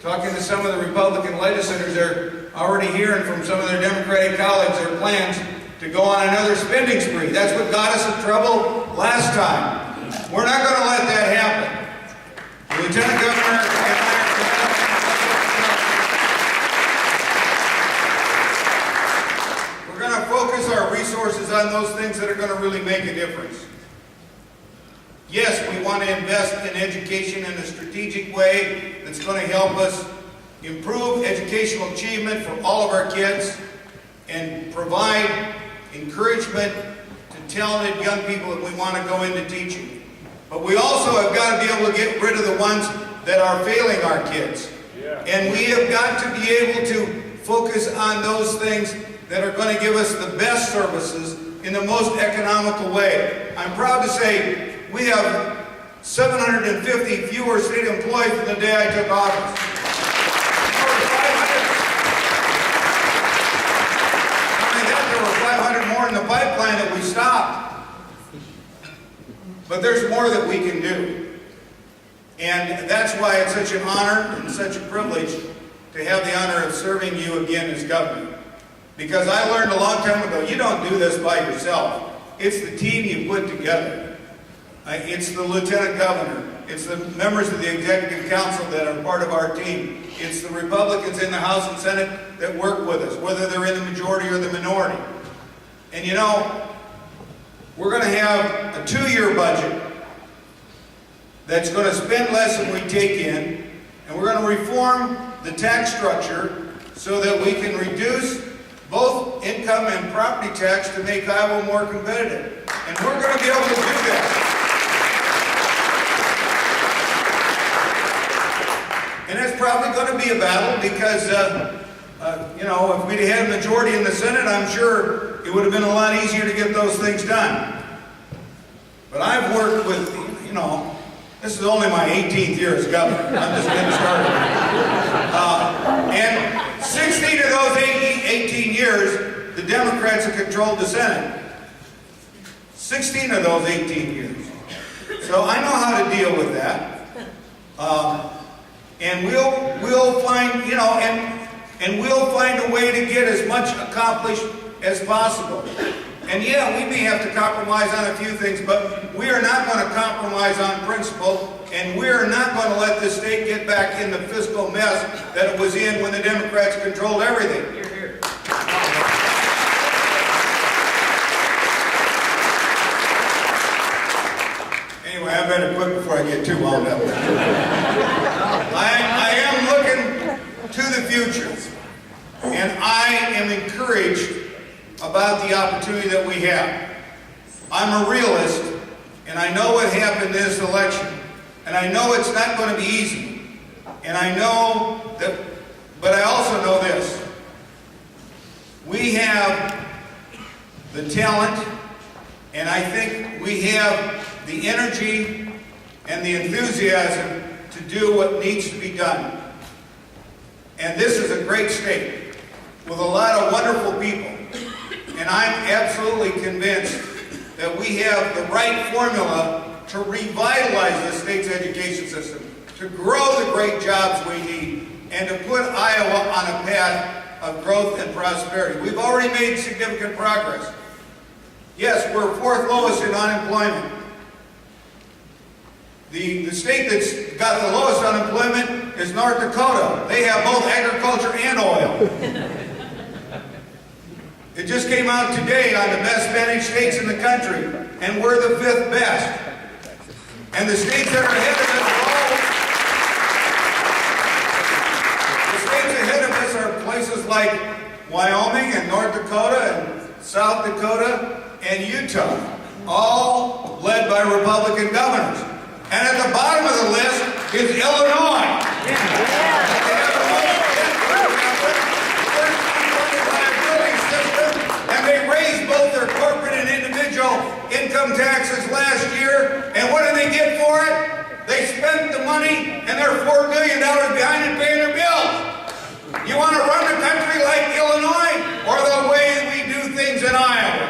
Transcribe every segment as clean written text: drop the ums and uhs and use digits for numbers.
Talking to some of the Republican legislators, they're already hearing from some of their Democratic colleagues their plans to go on another spending spree. That's what got us in trouble last time. We're not going to let that happen. The Lieutenant Governor and I we're going to focus our resources on those things that are going to really make a difference. Yes, we want to invest in education in a strategic way that's going to help us improve educational achievement for all of our kids and provide encouragement to talented young people that we want to go into teaching. But we also have got to be able to get rid of the ones that are failing our kids. Yeah. And we have got to be able to focus on those things that are going to give us the best services in the most economical way. I'm proud to say we have 750 fewer state employees than the day I took office. There were 500 more in the pipeline that we stopped. But there's more that we can do. And that's why it's such an honor and such a privilege to have the honor of serving you again as governor. Because I learned a long time ago, you don't do this by yourself. It's the team you put together. It's the Lieutenant Governor. It's the members of the Executive Council that are part of our team. It's the Republicans in the House and Senate that work with us, whether they're in the majority or the minority. And you know, we're going to have a 2-year budget that's going to spend less than we take in, and we're going to reform the tax structure so that we can reduce both income and property tax to make Iowa more competitive. And we're going to be able to do that. And it's probably going to be a battle because, you know, if we'd had a majority in the Senate, I'm sure it would have been a lot easier to get those things done. But I've worked with, you know, this is only my 18th year as governor. I'm just getting started. And 16 of those 18 years, the Democrats have controlled the Senate. 16 of those 18 years. So I know how to deal with that. And we'll find, you know, and we'll find a way to get as much accomplished as possible. And yeah, we may have to compromise on a few things, but we are not going to compromise on principle, and we are not going to let this state get back in the fiscal mess that it was in when the Democrats controlled everything. Hear, hear. Anyway, I better quit before I get too wound up. I am looking to the future, and I am encouraged about the opportunity that we have. I'm a realist, and I know what happened in this election, and I know it's not going to be easy, and I know that, but I also know this. We have the talent, and I think we have the energy and the enthusiasm to do what needs to be done. And this is a great state with a lot of wonderful people. And I'm absolutely convinced that we have the right formula to revitalize the state's education system, to grow the great jobs we need, and to put Iowa on a path of growth and prosperity. We've already made significant progress. Yes, we're 4th lowest in unemployment. The state that's got the lowest unemployment is North Dakota. They have both agriculture and oil. It just came out today on the best managed states in the country, and we're the 5th best. And the states that are ahead of us, the states ahead of us are places like Wyoming and North Dakota and South Dakota and Utah, all led by Republican governors. And at the bottom of the list is Illinois. And they raised both their corporate and individual income taxes last year. And what did they get for it? They spent the money, and they're $4 billion behind in paying their bills. You want to run the country like Illinois, or the way we do things in Iowa?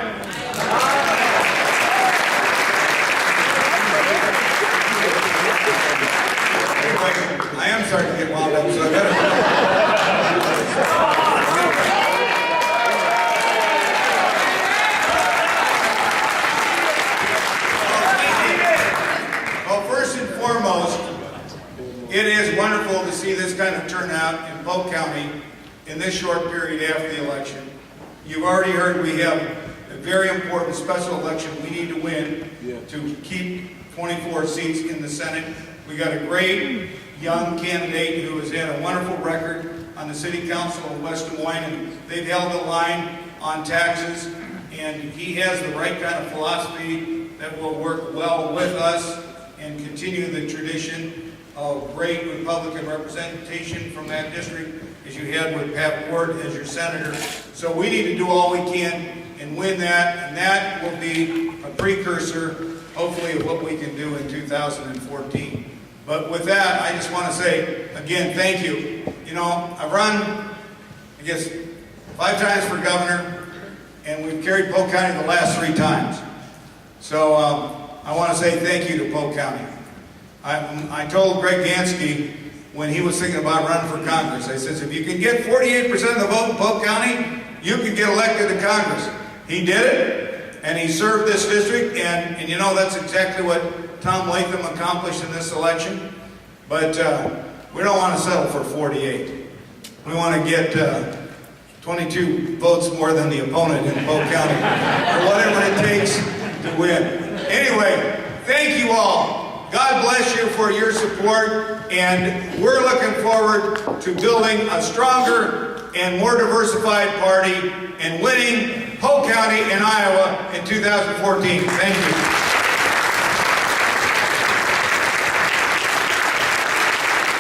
Anyway, I am starting to get so I better. Well, first and foremost, it is wonderful to see this kind of turnout in Polk County in this short period after the election. You've already heard we have a very important special election we need to win to keep 24 seats in the Senate. We got a great young candidate who has had a wonderful record on the City Council of West Des Moines, and they've held the line on taxes, and he has the right kind of philosophy that will work well with us and continue the tradition of great Republican representation from that district as you had with Pat Ward as your senator. So we need to do all we can and win that, and that will be a precursor, hopefully, of what we can do in 2014. But with that, I just want to say, again, thank you. You know, I've run, I guess, 5 times for governor, and we've carried Polk County the last 3 times. So I want to say thank you to Polk County. I told Greg Gansky when he was thinking about running for Congress, I said, if you can get 48% of the vote in Polk County, you can get elected to Congress. He did it, and he served this district, and you know, that's exactly what Tom Latham accomplished in this election. But we don't want to settle for 48. We want to get 22 votes more than the opponent in Polk County, or whatever it takes to win. Anyway, thank you all. God bless you for your support, and we're looking forward to building a stronger and more diversified party and winning Polk County and Iowa in 2014. Thank you.